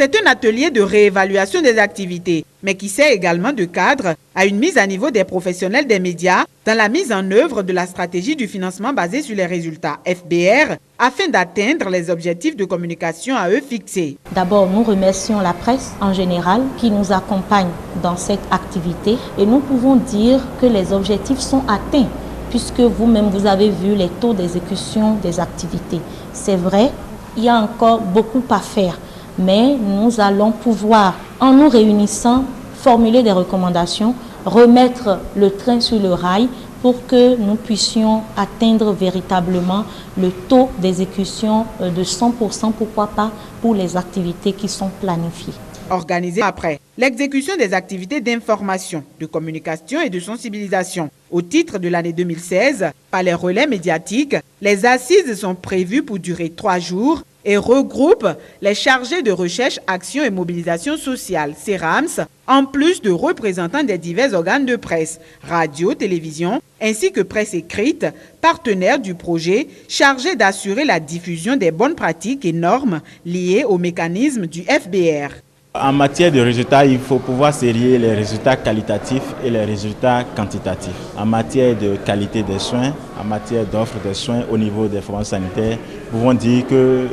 C'est un atelier de réévaluation des activités, mais qui sert également de cadre à une mise à niveau des professionnels des médias dans la mise en œuvre de la stratégie du financement basé sur les résultats FBR afin d'atteindre les objectifs de communication à eux fixés. D'abord, nous remercions la presse en général qui nous accompagne dans cette activité et nous pouvons dire que les objectifs sont atteints puisque vous-même vous avez vu les taux d'exécution des activités. C'est vrai, il y a encore beaucoup à faire. Mais nous allons pouvoir, en nous réunissant, formuler des recommandations, remettre le train sur le rail pour que nous puissions atteindre véritablement le taux d'exécution de 100%, pourquoi pas pour les activités qui sont planifiées. Organisée après l'exécution des activités d'information, de communication et de sensibilisation. Au titre de l'année 2016, par les relais médiatiques, les assises sont prévues pour durer 3 jours et regroupent les chargés de recherche, action et mobilisation sociale, CERAMS, en plus de représentants des divers organes de presse, radio, télévision, ainsi que presse écrite, partenaires du projet, chargés d'assurer la diffusion des bonnes pratiques et normes liées au mécanisme du FBR. En matière de résultats, il faut pouvoir serier les résultats qualitatifs et les résultats quantitatifs. En matière de qualité des soins, en matière d'offre de soins au niveau des formations sanitaires, nous pouvons dire que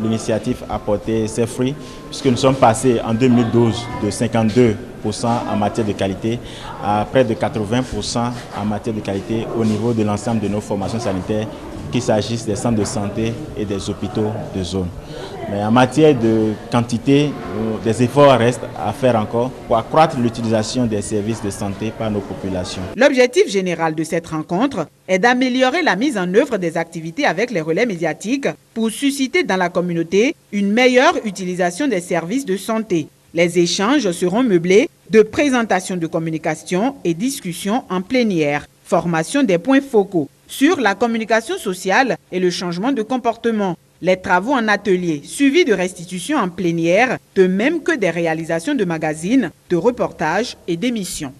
l'initiative a porté ses fruits, puisque nous sommes passés en 2012 de 52% en matière de qualité à près de 80% en matière de qualité au niveau de l'ensemble de nos formations sanitaires, qu'il s'agisse des centres de santé et des hôpitaux de zone. Mais en matière de quantité, des efforts restent à faire encore pour accroître l'utilisation des services de santé par nos populations. L'objectif général de cette rencontre est d'améliorer la mise en œuvre des activités avec les relais médiatiques pour susciter dans la communauté une meilleure utilisation des services de santé. Les échanges seront meublés de présentations de communication et discussions en plénière, formation des points focaux sur la communication sociale et le changement de comportement, les travaux en atelier suivis de restitutions en plénière, de même que des réalisations de magazines, de reportages et d'émissions.